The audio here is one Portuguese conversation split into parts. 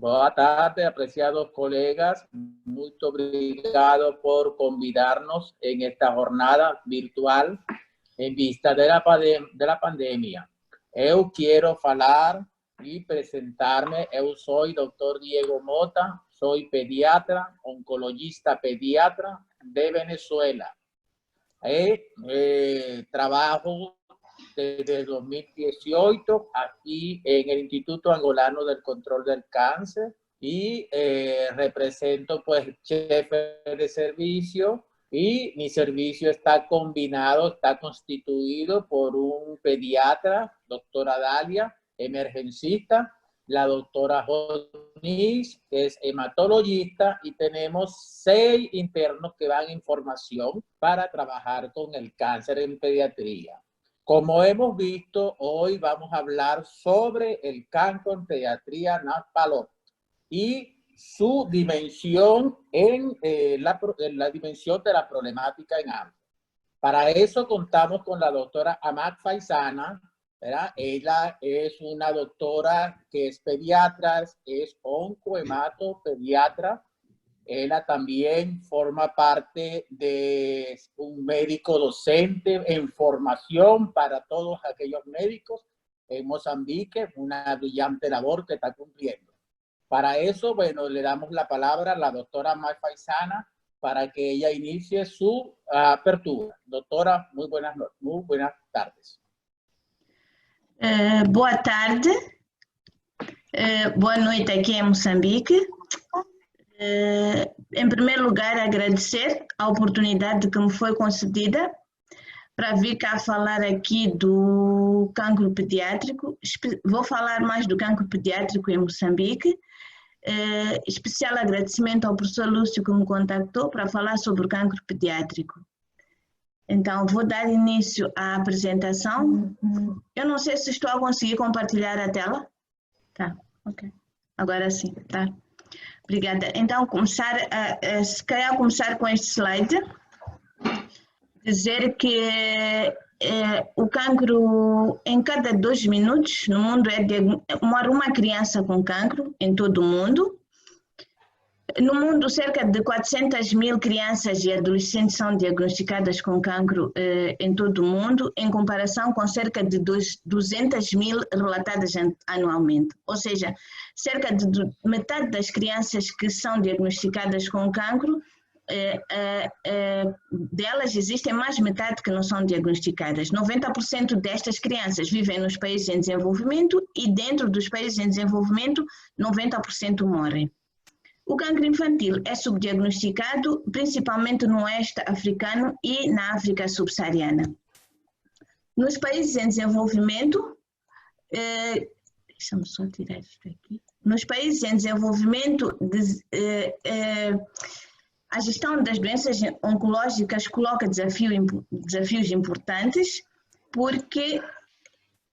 Boa tarde, apreciados colegas. Muito obrigado por convidarnos en esta jornada virtual en vista de la pandemia. Eu quero falar e presentar-me. Eu sou Dr. Diego Mota, sou pediatra, oncologista pediatra de Venezuela. Trabajo desde 2018 aquí en el Instituto Angolano del Control del Cáncer y represento pues jefe de servicio, y mi servicio está combinado, está constituido por un pediatra, doctora Dalia, emergencista, la doctora Jonis, que es hematologista, y tenemos 6 internos que dan información para trabajar con el cáncer en pediatría. Como hemos visto, hoy vamos a hablar sobre el cáncer en pediatría NASPALOT y su dimensión en la dimensión de la problemática en AMP. Para eso contamos con la doctora Amat Faisana, ¿verdad? Ella es una doctora que es pediatra, es oncohematopediatra. Ella también forma parte de un médico docente en formación para todos aquellos médicos en Mozambique, una brillante labor que está cumpliendo. Para eso, bueno, le damos la palabra a la doctora Amat Faisana para que ella inicie su apertura. Doctora, muy buenas tardes. Boa tarde, boa noite aqui em Moçambique. Em primeiro lugar, agradecer a oportunidade que me foi concedida para vir cá falar aqui do cancro pediátrico. Vou falar mais do cancro pediátrico em Moçambique. Especial agradecimento ao professor Lúcio que me contactou para falar sobre o cancro pediátrico. Então, vou dar início à apresentação. Eu não sei se estou a conseguir compartilhar a tela. Tá, ok. Agora sim, tá. Obrigada. Então, se calhar começar com este slide. Dizer que o cancro, em cada 2 minutos no mundo, morre uma criança com cancro em todo o mundo. No mundo, cerca de 400.000 crianças e adolescentes são diagnosticadas com cancro em todo o mundo, em comparação com cerca de 200.000 relatadas anualmente. Ou seja, cerca de metade das crianças que são diagnosticadas com cancro, delas existem mais metade que não são diagnosticadas. 90% destas crianças vivem nos países em desenvolvimento e dentro dos países em desenvolvimento, 90% morrem. O cancro infantil é subdiagnosticado principalmente no oeste africano e na África subsaariana. Nos países em desenvolvimento, deixa-me só tirar isto aqui. Nos países em desenvolvimento, a gestão das doenças oncológicas coloca desafios importantes, porque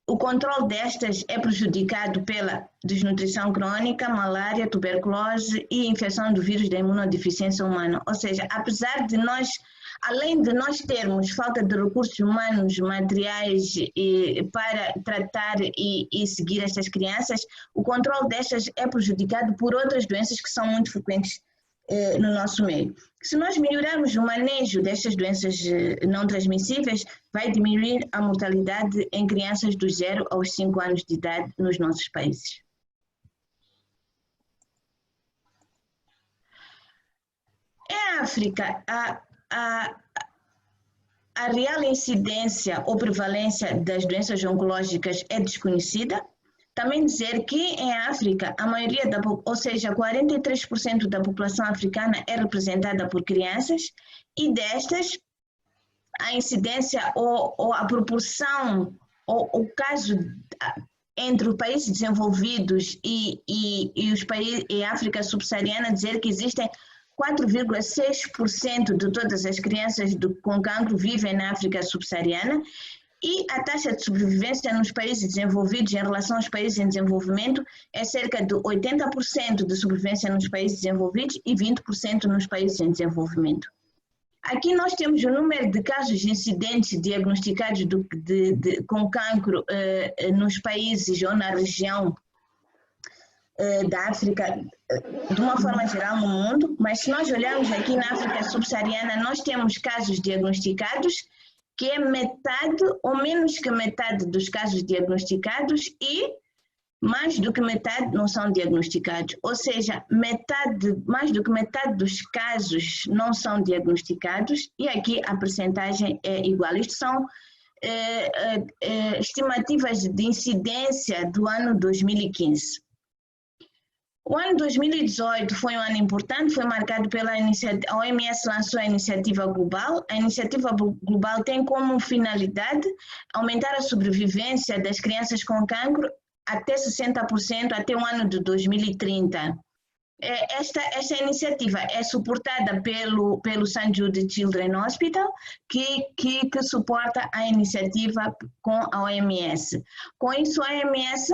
o controle destas é prejudicado pela desnutrição crônica, malária, tuberculose e infecção do vírus da imunodeficiência humana. Ou seja, apesar de nós, além de nós termos falta de recursos humanos, materiais para tratar e seguir estas crianças, o controle destas é prejudicado por outras doenças que são muito frequentes no nosso meio. Se nós melhorarmos o manejo destas doenças não transmissíveis, vai diminuir a mortalidade em crianças dos 0 aos 5 anos de idade nos nossos países. Em África, a real incidência ou prevalência das doenças oncológicas é desconhecida. Também dizer que em África, a maioria ou seja, 43% da população africana é representada por crianças, e destas, a incidência ou a proporção, ou o caso entre os países desenvolvidos e os países e a África subsaariana, dizer que existem 4,6% de todas as crianças com cancro vivem na África subsaariana. E a taxa de sobrevivência nos países desenvolvidos em relação aos países em desenvolvimento é cerca de 80% de sobrevivência nos países desenvolvidos e 20% nos países em desenvolvimento. Aqui nós temos o número de casos incidentes diagnosticados com cancro nos países ou na região da África, de uma forma geral no mundo, mas se nós olharmos aqui na África subsaariana, nós temos casos diagnosticados que é metade ou menos que metade dos casos diagnosticados e mais do que metade não são diagnosticados, ou seja, mais do que metade dos casos não são diagnosticados e aqui a percentagem é igual. Isto são estimativas de incidência do ano 2015. O ano 2018 foi um ano importante, foi marcado pela iniciativa, a OMS lançou a iniciativa global. A iniciativa global tem como finalidade aumentar a sobrevivência das crianças com cancro até 60% até o ano de 2030. Esta iniciativa é suportada pelo St. Jude Children's Hospital, que suporta a iniciativa com a OMS. Com isso, a OMS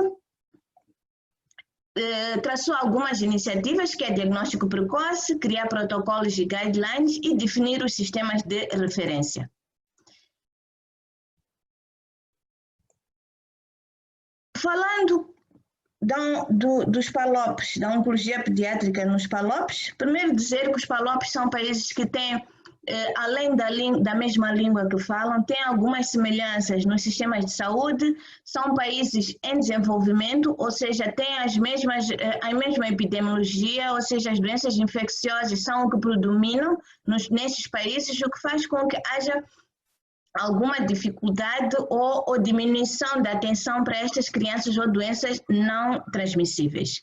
traçou algumas iniciativas, que é diagnóstico precoce, criar protocolos e guidelines e definir os sistemas de referência. Falando dos PALOPs, da oncologia pediátrica nos PALOPs, primeiro dizer que os PALOPs são países que têm, além da mesma língua que falam, têm algumas semelhanças nos sistemas de saúde, são países em desenvolvimento, ou seja, têm a mesma epidemiologia, ou seja, as doenças infecciosas são o que predominam nesses países, o que faz com que haja alguma dificuldade ou diminuição da atenção para estas crianças ou doenças não transmissíveis.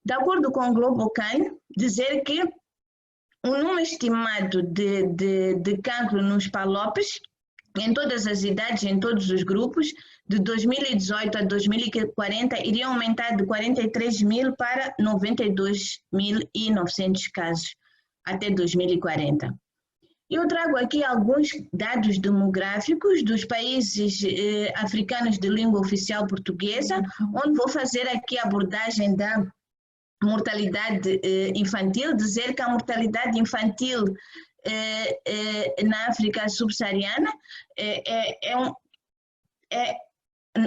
De acordo com o GloboCan, dizer que o número estimado de cancro nos PALOPs, em todas as idades, em todos os grupos, de 2018 a 2040, iria aumentar de 43 mil para 92.900 casos até 2040. Eu trago aqui alguns dados demográficos dos países africanos de língua oficial portuguesa, onde vou fazer aqui a abordagem da mortalidade infantil, dizer que a mortalidade infantil na África subsaariana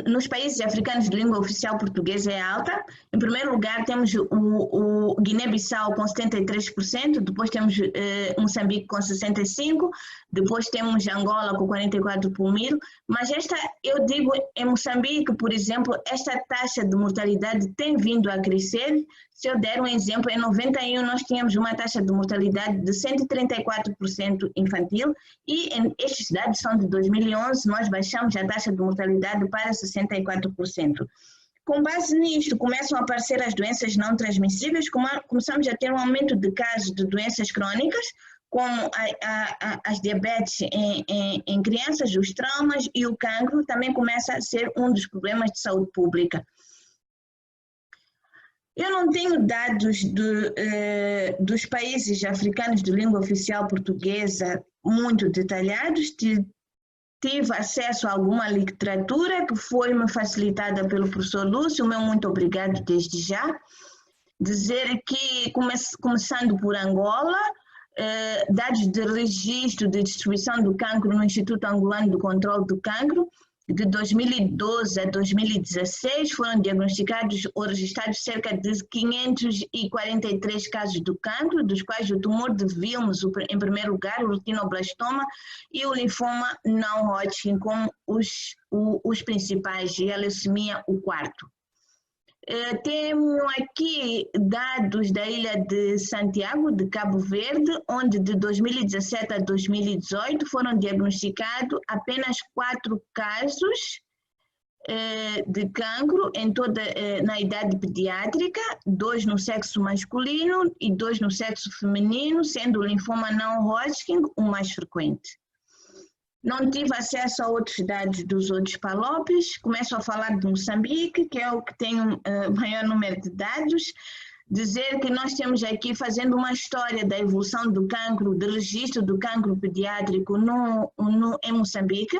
nos países africanos de língua oficial portuguesa é alta. Em primeiro lugar temos o Guiné-Bissau com 73%, depois temos Moçambique com 65%, depois temos Angola com 44 por mil, mas eu digo, em Moçambique, por exemplo, esta taxa de mortalidade tem vindo a crescer. Se eu der um exemplo, em 91 nós tínhamos uma taxa de mortalidade de 134% infantil e estes dados são de 2011, nós baixamos a taxa de mortalidade para 64%. Com base nisto, começam a aparecer as doenças não transmissíveis, começamos a ter um aumento de casos de doenças crônicas, como as diabetes em crianças, os traumas e o cancro também começa a ser um dos problemas de saúde pública. Eu não tenho dados dos países africanos de língua oficial portuguesa muito detalhados, tive acesso a alguma literatura que foi-me facilitada pelo professor Lúcio, meu muito obrigado desde já. Dizer que, começando por Angola, dados de registro de distribuição do cancro no Instituto Angolano do Controle do Cancro, de 2012 a 2016 foram diagnosticados ou registrados cerca de 543 casos do cancro, dos quais o tumor de Wilms, em primeiro lugar, o retinoblastoma e o linfoma não Hodgkin como os principais, e a leucemia o quarto. Temos aqui dados da ilha de Santiago, de Cabo Verde, onde de 2017 a 2018 foram diagnosticados apenas 4 casos de cancro na idade pediátrica, 2 no sexo masculino e 2 no sexo feminino, sendo o linfoma não Hodgkin o mais frequente. Não tive acesso a outros dados dos outros PALOPs, começo a falar de Moçambique, que é o que tem o maior número de dados. Dizer que nós temos aqui, fazendo uma história da evolução do cancro, do registro do cancro pediátrico em Moçambique.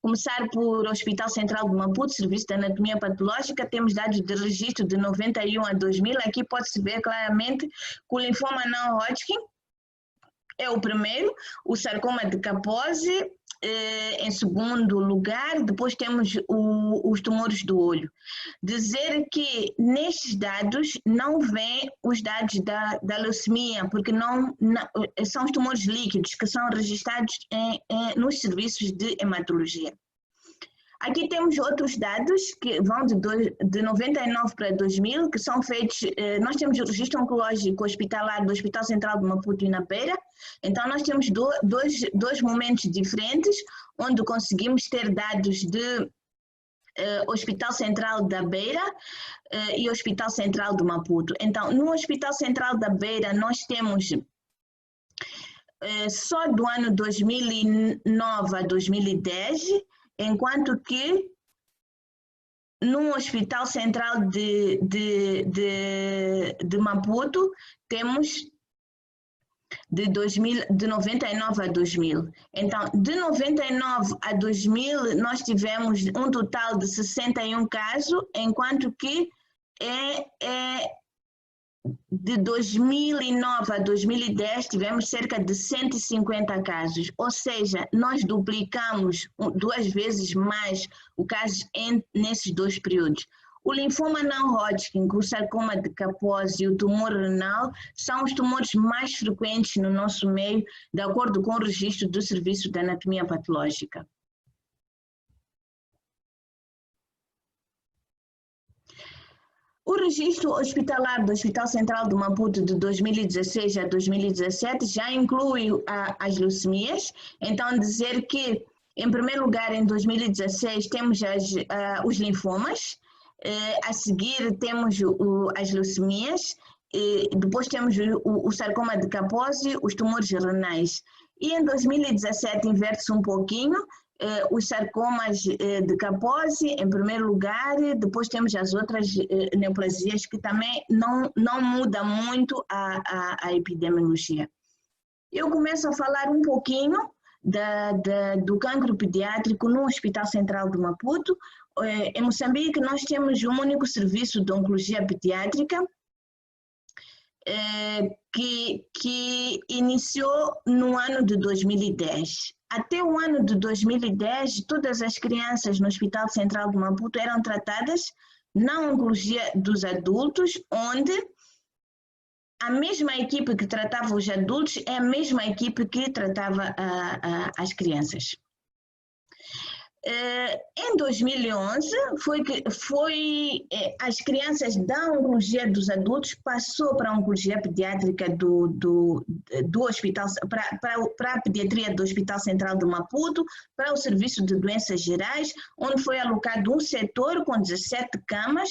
Começar por Hospital Central de Maputo, Serviço de Anatomia Patológica, temos dados de registro de 91 a 2000, aqui pode-se ver claramente que o linfoma não Hodgkin é o primeiro, o sarcoma de Kaposi em segundo lugar, depois temos o os tumores do olho. Dizer que nestes dados não vem os dados da leucemia, porque não são os tumores líquidos que são registrados nos serviços de hematologia. Aqui temos outros dados que vão de 99 para 2000, que são feitos, nós temos o registro oncológico hospitalar do Hospital Central de Maputo e na Beira, então nós temos dois momentos diferentes, onde conseguimos ter dados de Hospital Central da Beira e Hospital Central de Maputo. Então, no Hospital Central da Beira nós temos só do ano 2009 a 2010, enquanto que no Hospital Central de Maputo temos de 99 a 2000. Então, de 99 a 2000 nós tivemos um total de 61 casos, enquanto que de 2009 a 2010 tivemos cerca de 150 casos, ou seja, nós duplicamos 2 vezes mais o caso nesses 2 períodos. O linfoma não Hodgkin, o sarcoma de Kaposi e o tumor renal são os tumores mais frequentes no nosso meio, de acordo com o registro do Serviço de Anatomia Patológica. O registro hospitalar do Hospital Central de Maputo de 2016 a 2017 já inclui as leucemias, então dizer que, em primeiro lugar, em 2016 temos os linfomas, a seguir temos as leucemias, depois temos o sarcoma de Kaposi, os tumores renais. E em 2017 inverte-se um pouquinho, os sarcomas de Kaposi em primeiro lugar, depois temos as outras neoplasias que também não muda muito a epidemiologia. Eu começo a falar um pouquinho do cancro pediátrico no Hospital Central de Maputo. Em Moçambique nós temos um único serviço de oncologia pediátrica que iniciou no ano de 2010. Até o ano de 2010, todas as crianças no Hospital Central de Maputo eram tratadas na oncologia dos adultos, onde a mesma equipe que tratava os adultos é a mesma equipe que tratava as crianças. Em 2011, as crianças da oncologia dos adultos passou para a oncologia pediátrica do hospital, para a pediatria do Hospital Central de Maputo, para o Serviço de Doenças Gerais, onde foi alocado um setor com 17 camas,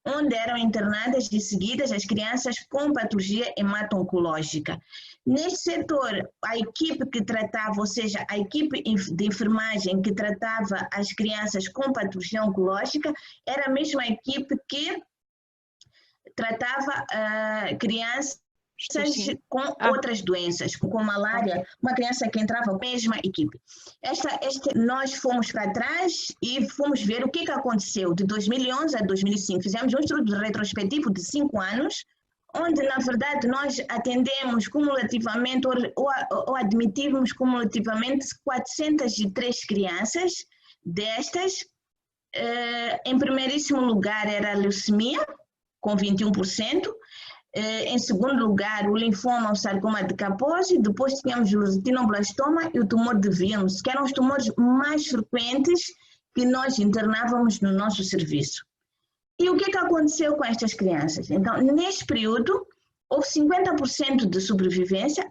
onde eram internadas e seguidas as crianças com patologia hemato-oncológica. Neste setor, a equipe que tratava, ou seja, a equipe de enfermagem que tratava as crianças com patologia oncológica, era a mesma equipe que tratava crianças com outras doenças, com malária, uma criança que entrava com a mesma equipe. Nós fomos para trás e fomos ver o que aconteceu de 2011 a 2005. Fizemos um estudo retrospectivo de 5 anos, onde, na verdade, nós atendemos cumulativamente ou admitimos cumulativamente 403 crianças. Destas, em primeiríssimo lugar era a leucemia, com 21%. Em segundo lugar, o linfoma, o sarcoma de Kaposi, depois tínhamos o retinoblastoma e o tumor de Wilms, que eram os tumores mais frequentes que nós internávamos no nosso serviço. E o que aconteceu com estas crianças? Então, neste período, houve 50% de sobrevivência,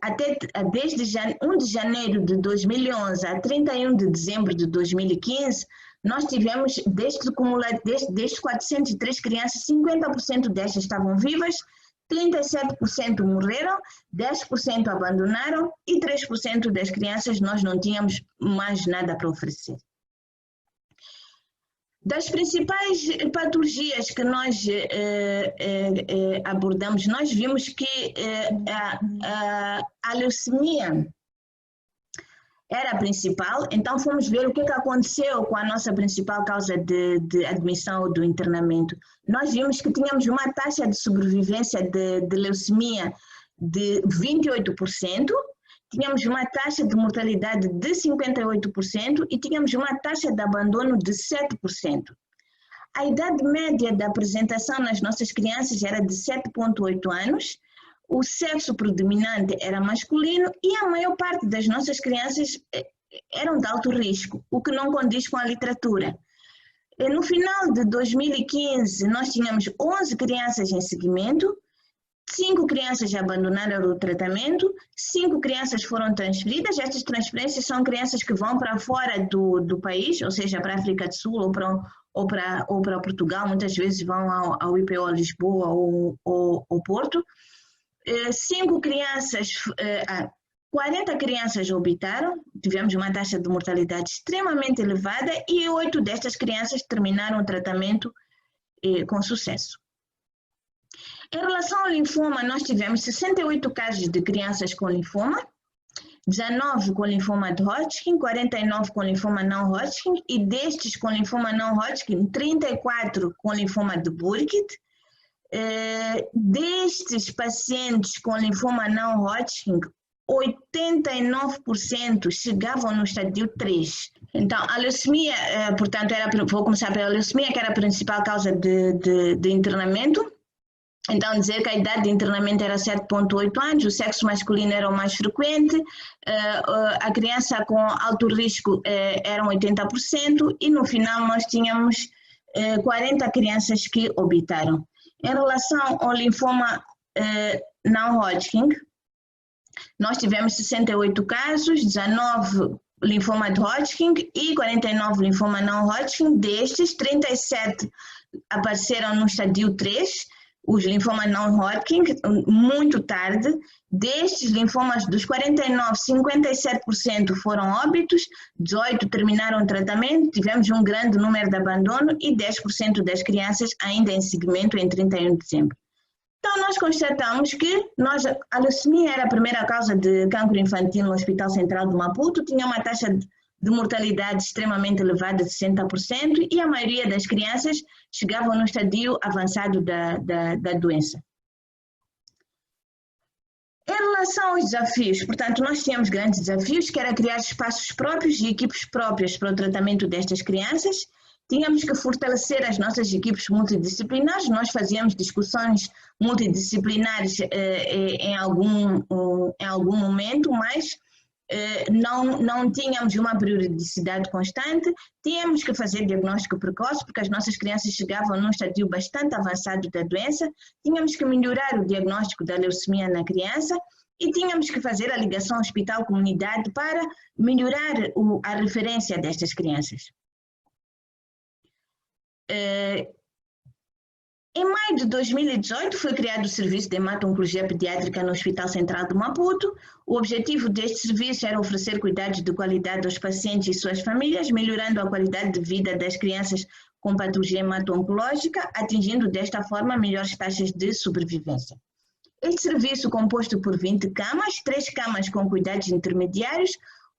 desde 1 de janeiro de 2011 a 31 de dezembro de 2015, nós tivemos, destes 403 crianças, 50% destas estavam vivas, 37% morreram, 10% abandonaram e 3% das crianças nós não tínhamos mais nada para oferecer. Das principais patologias que nós abordamos, nós vimos que a leucemia era a principal, então fomos ver o que aconteceu com a nossa principal causa de admissão ou do internamento. Nós vimos que tínhamos uma taxa de sobrevivência de leucemia de 28%, tínhamos uma taxa de mortalidade de 58% e tínhamos uma taxa de abandono de 7%. A idade média da apresentação nas nossas crianças era de 7,8 anos, o sexo predominante era masculino e a maior parte das nossas crianças eram de alto risco, o que não condiz com a literatura. No final de 2015, nós tínhamos 11 crianças em seguimento, 5 crianças abandonaram o tratamento, 5 crianças foram transferidas. Estas transferências são crianças que vão para fora do país, ou seja, para a África do Sul ou para Portugal, muitas vezes vão ao IPO Lisboa ou Porto. 40 crianças obitaram, tivemos uma taxa de mortalidade extremamente elevada e 8 destas crianças terminaram o tratamento com sucesso. Em relação ao linfoma, nós tivemos 68 casos de crianças com linfoma, 19 com linfoma de Hodgkin, 49 com linfoma não Hodgkin e destes com linfoma não Hodgkin, 34 com linfoma de Burkitt. Destes pacientes com linfoma não Hodgkin, 89% chegavam no estádio 3. Então, a leucemia, portanto, vou começar pela leucemia, que era a principal causa de internamento. Então, dizer que a idade de internamento era 7,8 anos, o sexo masculino era o mais frequente, a criança com alto risco eram 80% e no final nós tínhamos 40 crianças que obitaram. Em relação ao linfoma não Hodgkin, nós tivemos 68 casos, 19 linfoma de Hodgkin e 49 linfoma não Hodgkin. Destes, 37 apareceram no estádio 3, os linfomas não Hodgkin, muito tarde. Destes linfomas, dos 49, 57% foram óbitos, 18 terminaram o tratamento, tivemos um grande número de abandono e 10% das crianças ainda em seguimento em 31 de dezembro. Então, nós constatamos que a leucemia era a primeira causa de cancro infantil no Hospital Central de Maputo, tinha uma taxa de mortalidade extremamente elevada de 60% e a maioria das crianças chegavam no estadio avançado da doença. Em relação aos desafios, portanto, nós tínhamos grandes desafios, que era criar espaços próprios e equipes próprias para o tratamento destas crianças. Tínhamos que fortalecer as nossas equipes multidisciplinares, nós fazíamos discussões multidisciplinares em algum momento, mas não tínhamos uma periodicidade constante. Tínhamos que fazer diagnóstico precoce, porque as nossas crianças chegavam num estádio bastante avançado da doença. Tínhamos que melhorar o diagnóstico da leucemia na criança e tínhamos que fazer a ligação hospital-comunidade para melhorar a referência destas crianças. Em maio de 2018 foi criado o Serviço de Hemato-Oncologia Pediátrica no Hospital Central de Maputo. O objetivo deste serviço era oferecer cuidados de qualidade aos pacientes e suas famílias, melhorando a qualidade de vida das crianças com patologia hemato-oncológica, atingindo desta forma melhores taxas de sobrevivência. Este serviço, composto por 20 camas, 3 camas com cuidados intermediários,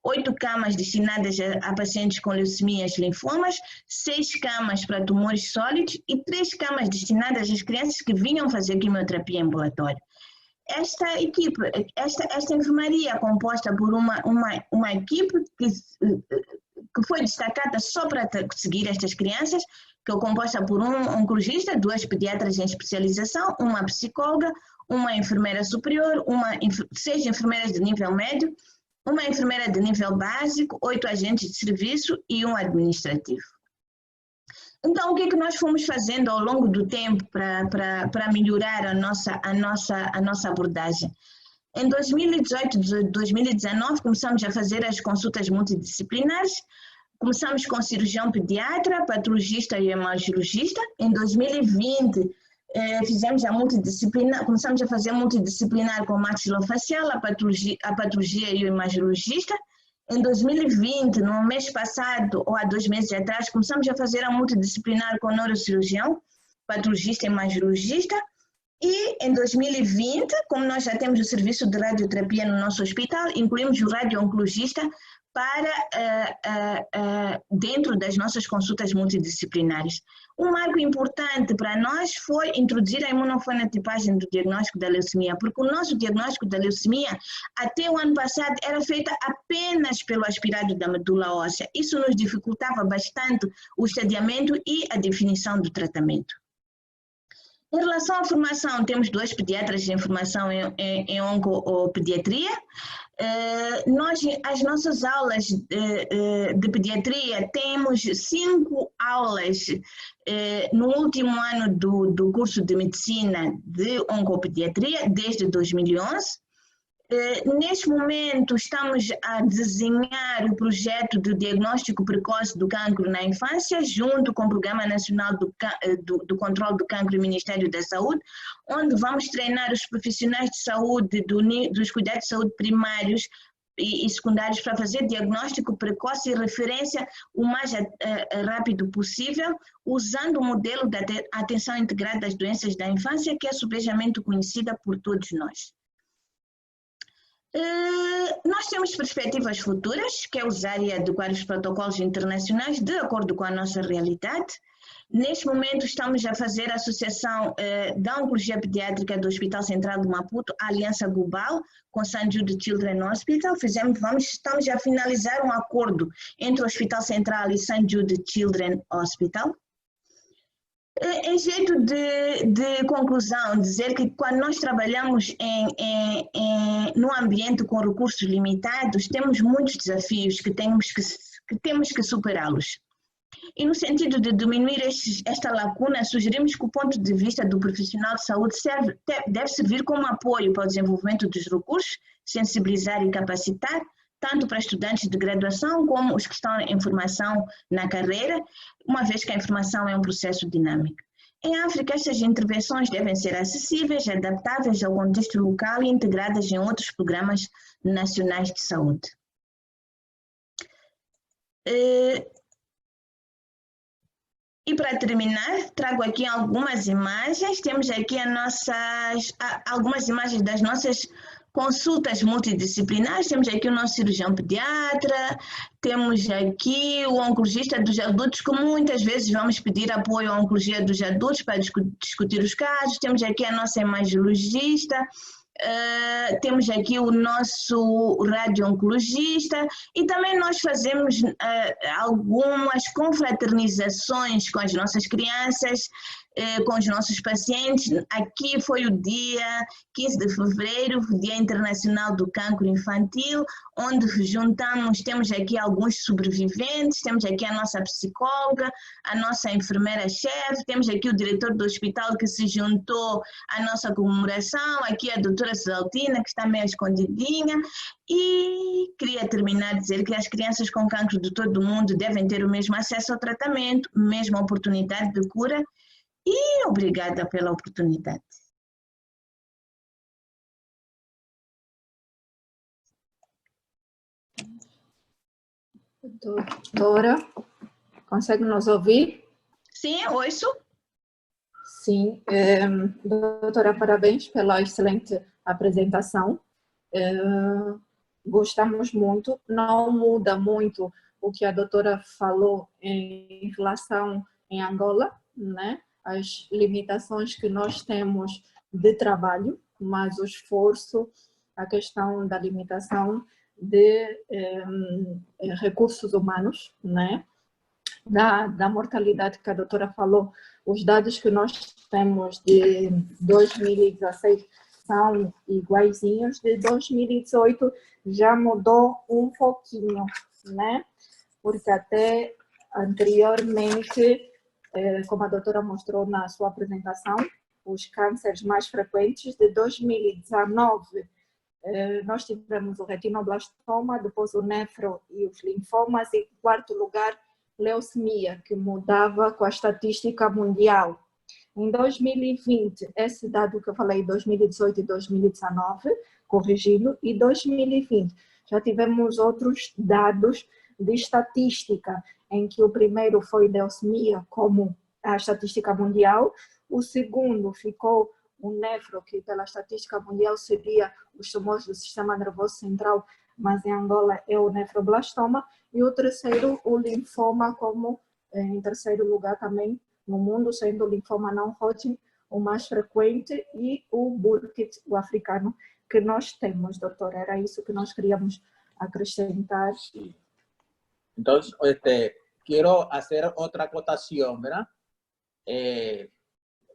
8 camas destinadas a pacientes com leucemias e linfomas, 6 camas para tumores sólidos e 3 camas destinadas às crianças que vinham fazer quimioterapia ambulatória. Esta enfermaria é composta por uma equipe que foi destacada só para seguir estas crianças, que é composta por um oncologista, 2 pediatras em especialização, uma psicóloga, uma enfermeira superior, 6 enfermeiras de nível médio, uma enfermeira de nível básico, 8 agentes de serviço e um administrativo. Então, o que é que nós fomos fazendo ao longo do tempo para melhorar a nossa abordagem? Em 2018 e 2019, começamos a fazer as consultas multidisciplinares, começamos com cirurgião pediatra, patologista e hematologista. Em 2020, fizemos começamos a fazer multidisciplinar com maxilofacial, a patologia e o imagiologista. Em 2020, no mês passado ou há 2 meses atrás, começamos a fazer a multidisciplinar com neurocirurgião, patologista e imagiologista. E em 2020, como nós já temos o serviço de radioterapia no nosso hospital, incluímos o radio-oncologista dentro das nossas consultas multidisciplinares. Um marco importante para nós foi introduzir a imunofenotipagem do diagnóstico da leucemia, porque o nosso diagnóstico da leucemia, até o ano passado, era feito apenas pelo aspirado da medula óssea. Isso nos dificultava bastante o estadiamento e a definição do tratamento. Em relação à formação, temos 2 pediatras em formação em oncopediatria. As nossas aulas de pediatria, temos 5 aulas no último ano do curso de medicina de oncopediatria, desde 2011. Neste momento, estamos a desenhar o projeto de diagnóstico precoce do cancro na infância, junto com o Programa Nacional do Controlo do Cancro e Ministério da Saúde, onde vamos treinar os profissionais de saúde dos cuidados de saúde primários e secundários para fazer diagnóstico precoce e referência o mais rápido possível, usando o modelo da atenção integrada às doenças da infância, que é subejamente conhecida por todos nós. Nós temos perspectivas futuras, que é usar e adequar os protocolos internacionais de acordo com a nossa realidade. Neste momento estamos a fazer a associação da Oncologia Pediátrica do Hospital Central de Maputo, a Aliança Global, com St. Jude Children's Hospital. Estamos a finalizar um acordo entre o Hospital Central e St. Jude Children's Hospital. Em jeito de conclusão, dizer que quando nós trabalhamos num ambiente com recursos limitados, temos muitos desafios que temos que superá-los. E no sentido de diminuir esta lacuna, sugerimos que o ponto de vista do profissional de saúde deve servir como apoio para o desenvolvimento dos recursos, sensibilizar e capacitar, tanto para estudantes de graduação como os que estão em formação na carreira, uma vez que a informação é um processo dinâmico. Em África, estas intervenções devem ser acessíveis, adaptáveis ao contexto local e integradas em outros programas nacionais de saúde. E para terminar, trago aqui algumas imagens. Temos aqui algumas imagens das nossas consultas multidisciplinares. Temos aqui o nosso cirurgião pediatra, temos aqui o oncologista dos adultos, que muitas vezes vamos pedir apoio à oncologia dos adultos para discutir os casos. Temos aqui a nossa imagiologista, temos aqui o nosso radio-oncologista e também nós fazemos algumas confraternizações com as nossas crianças, com os nossos pacientes. Aqui foi o dia 15 de fevereiro, Dia Internacional do Cancro Infantil, onde temos aqui alguns sobreviventes, temos aqui a nossa psicóloga, a nossa enfermeira-chefe, temos aqui o diretor do hospital que se juntou à nossa comemoração, aqui a doutora Cesaltina, que está meio escondidinha. E queria terminar a dizer que as crianças com cancro de todo o mundo devem ter o mesmo acesso ao tratamento, mesma oportunidade de cura. E obrigada pela oportunidade. Doutora, consegue nos ouvir? Sim, ouço. Sim. Doutora, parabéns pela excelente apresentação. Gostamos muito. Não muda muito o que a doutora falou em relação em Angola, né? As limitações que nós temos de trabalho, mas o esforço, a questão da limitação de recursos humanos, né? Da mortalidade que a doutora falou, os dados que nós temos de 2016 são iguaizinhos, de 2018 já mudou um pouquinho, né? Porque até anteriormente, como a doutora mostrou na sua apresentação, os cânceres mais frequentes de 2019, nós tivemos o retinoblastoma, depois o nefro e os linfomas, e em quarto lugar, leucemia, que mudava com a estatística mundial. Em 2020, esse dado que eu falei, 2018 e 2019, corrigindo, e 2020, já tivemos outros dados de estatística, em que o primeiro foi leucemia, como a estatística mundial, o segundo ficou o nefro, que pela estatística mundial seria os tumores do sistema nervoso central mas em Angola é o nefroblastoma, e o terceiro, o linfoma, como em terceiro lugar também no mundo, sendo o linfoma não Hodgkin o mais frequente, e o Burkitt, o africano, que nós temos, doutor. Era isso que nós queríamos acrescentar. Sí. Entonces, quiero hacer otra acotación, ¿verdad?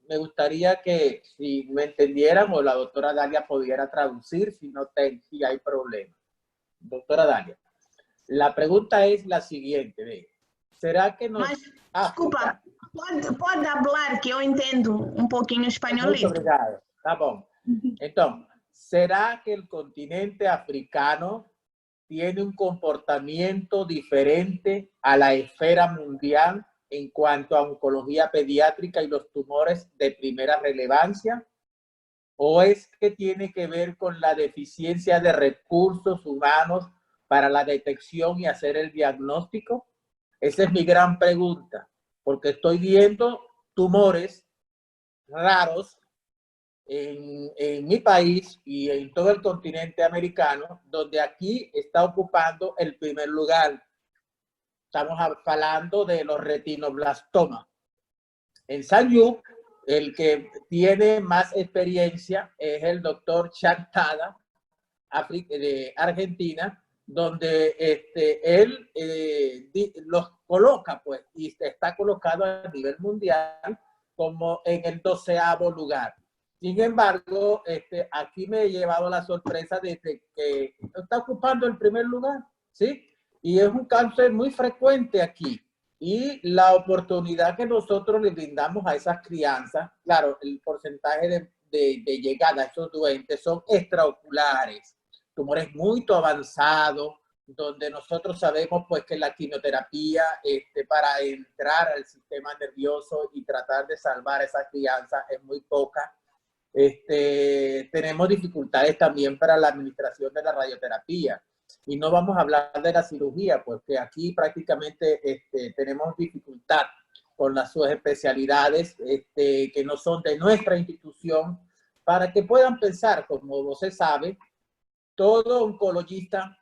Me gustaría que si me entendieran o la doctora Dalia pudiera traducir si hay problema. Doctora Dalia, la pregunta es la siguiente, ¿ve? ¿Será que nos... Mas, desculpa, pode hablar que eu entendo um pouquinho espanhol. Muito obrigado. Tá bom. Entonces, ¿será que el continente africano tiene un comportamiento diferente a la esfera mundial en cuanto a oncología pediátrica y los tumores de primera relevancia? ¿O es que tiene que ver con la deficiencia de recursos humanos para la detección y hacer el diagnóstico? Esa es mi gran pregunta, porque estoy viendo tumores raros en mi país y en todo el continente americano, donde aquí está ocupando el primer lugar. Estamos hablando de los retinoblastomas. En Sanyuk, el que tiene más experiencia es el doctor Chantada, de Argentina, donde él los coloca, pues, y está colocado a nivel mundial como en el 12º lugar. Sin embargo, aquí me he llevado la sorpresa de que está ocupando el primer lugar, ¿sí? Y es un cáncer muy frecuente aquí. Y la oportunidad que nosotros le brindamos a esas crianzas, claro, el porcentaje de llegada a esos doentes son extraoculares, tumores muy avanzados, donde nosotros sabemos pues que la quimioterapia para entrar al sistema nervioso y tratar de salvar a esa crianza es muy poca. Tenemos dificultades también para la administración de la radioterapia. Y no vamos a hablar de la cirugía, porque aquí prácticamente tenemos dificultad con las subespecialidades que no son de nuestra institución, para que puedan pensar, como se sabe, todo oncologista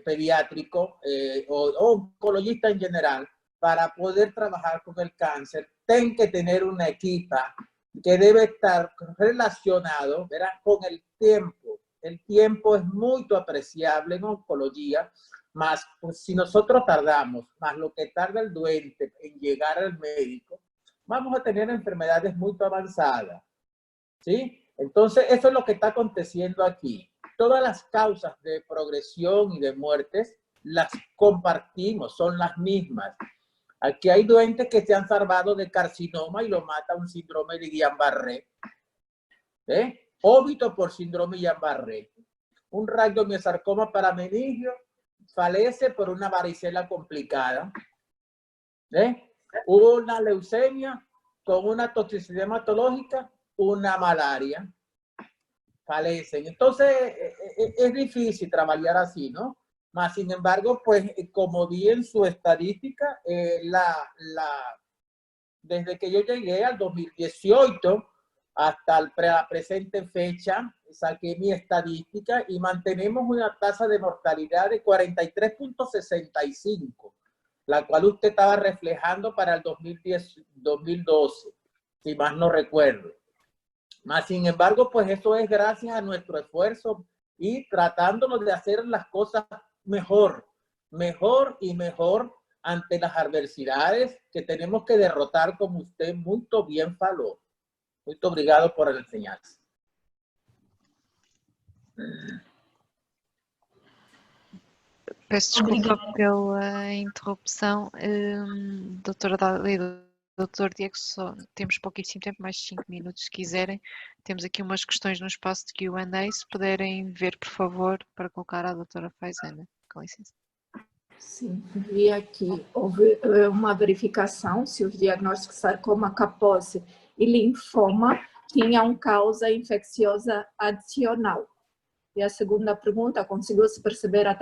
pediátrico o oncologista en general, para poder trabajar con el cáncer, tiene que tener una equipa que debe estar relacionado, ¿verdad?, con el tiempo. El tiempo es muy apreciable en oncología, más pues, si nosotros tardamos, más lo que tarda el doente en llegar al médico, vamos a tener enfermedades muy avanzadas, ¿sí? Entonces, eso es lo que está aconteciendo aquí. Todas las causas de progresión y de muertes las compartimos, son las mismas. Aquí hay doentes que se han salvado de carcinoma y lo mata un síndrome de Guillain-Barré. Óbito por síndrome de Guillain-Barré. Un radiomiosarcoma para meningio falece por una varicela complicada. Hubo una leucemia con una toxicidad hematológica, una malaria. Falecen. Entonces, es difícil trabajar así, ¿no? Más sin embargo, pues, como vi en su estadística, desde que yo llegué al 2018 hasta la presente fecha, saqué mi estadística y mantenemos una tasa de mortalidad de 43.65, la cual usted estaba reflejando para el 2012, si más no recuerdo. Más sin embargo, pues eso es gracias a nuestro esfuerzo y tratándonos de hacer las cosas mejor y mejor ante las adversidades que tenemos que derrotar, como usted muy bien faló. Muy obrigado por la enseñanza. Peço desculpa pela interrupção, doutora Dália, doutor Diego, só temos pouquíssimo tempo, mais 5 minutos se quiserem. Temos aqui umas questões no espaço de Q&A, se puderem ver, por favor, para colocar à doutora Faizana. Com licença. Sim, vi aqui, houve uma verificação se os diagnósticos de sarcoma Kaposi e linfoma tinham causa infecciosa adicional. E a segunda pergunta, conseguiu-se perceber a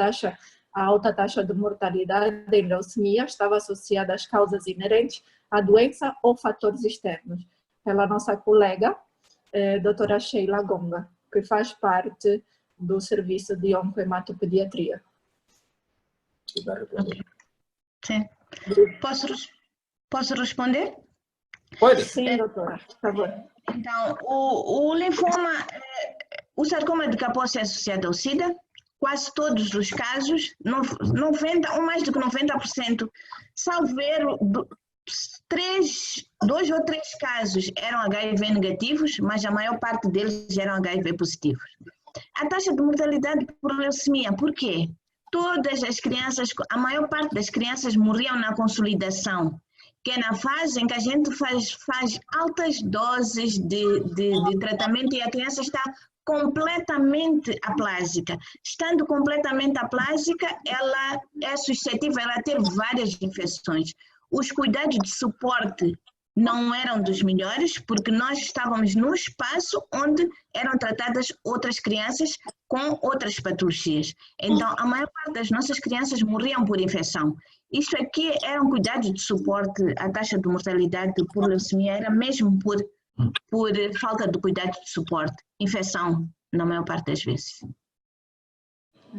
alta taxa de mortalidade em leucemia estava associada às causas inerentes à doença ou fatores externos? Pela nossa colega, doutora Sheila Gonga, que faz parte do serviço de oncohematopediatria. Sim. Posso responder? Pode. Sim, doutora, por favor. Então, o linfoma, o sarcoma de Kaposi é associado ao SIDA, quase todos os casos, 90 ou mais do que 90%, salvo erro, 2 ou 3 casos eram HIV negativos, mas a maior parte deles eram HIV positivos. A taxa de mortalidade por leucemia, por quê? Todas as crianças, a maior parte das crianças morriam na consolidação, que é na fase em que a gente faz altas doses de tratamento e a criança está completamente aplásica. Estando completamente aplásica, ela é suscetível a ter várias infecções. Os cuidados de suporte não eram dos melhores, porque nós estávamos no espaço onde eram tratadas outras crianças com outras patologias. Então, a maior parte das nossas crianças morriam por infecção. Isto aqui eram cuidados de suporte, a taxa de mortalidade por leucemia era mesmo por falta de cuidados de suporte, infecção, na maior parte das vezes.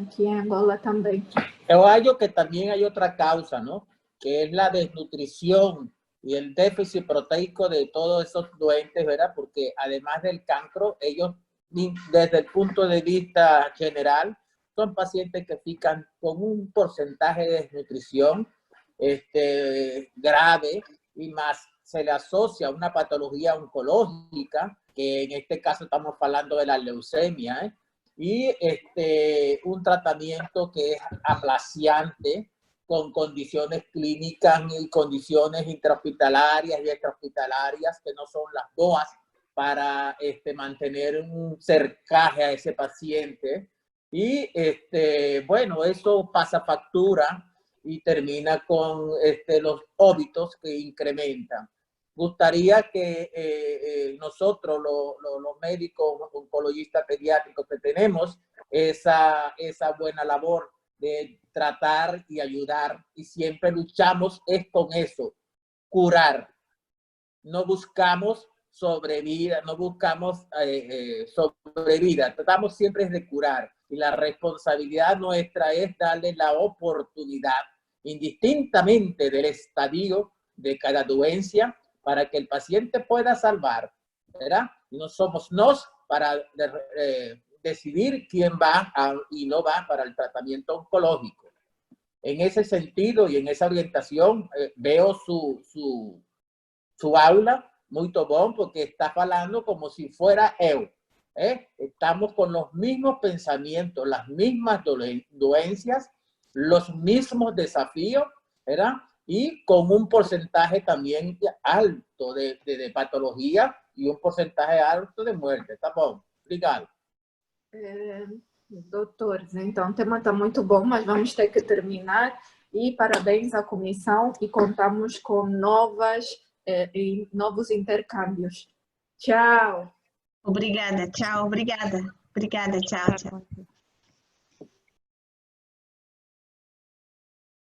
Aqui em Angola também. Eu acho que também há outra causa, ¿no? Que es la desnutrición y el déficit proteico de todos esos doentes, ¿verdad? Porque además del cancro, ellos, desde el punto de vista general, son pacientes que fican con un porcentaje de desnutrición grave y más se le asocia una patología oncológica, que en este caso estamos hablando de la leucemia, y un tratamiento que es aplaciante, con condiciones clínicas y condiciones intrahospitalarias y extrahospitalarias que no son las BOAs para mantener un cercaje a ese paciente. Y bueno, eso pasa factura y termina con los óbitos que incrementan. Gustaría que nosotros, los médicos oncologistas pediátricos que tenemos esa buena labor de tratar y ayudar, y siempre luchamos es con eso, curar. No buscamos sobrevida, no buscamos sobrevida, tratamos siempre de curar. Y la responsabilidad nuestra es darle la oportunidad, indistintamente del estadio de cada dolencia, para que el paciente pueda salvar, ¿verdad? Y no somos nos para decidir quién va y no va para el tratamiento oncológico. En ese sentido y en esa orientación veo su aula muy bom, porque está hablando como si fuera eu. Estamos con los mismos pensamientos, las mismas dolencias, los mismos desafíos, ¿verdad? Y con un porcentaje también alto de patología y un porcentaje alto de muerte. Tá bom? Obrigado. Doutores, então o tema está muito bom, mas vamos ter que terminar. E parabéns à comissão e contamos com novos intercâmbios. Tchau! Obrigada, tchau, obrigada. Obrigada, tchau, tchau.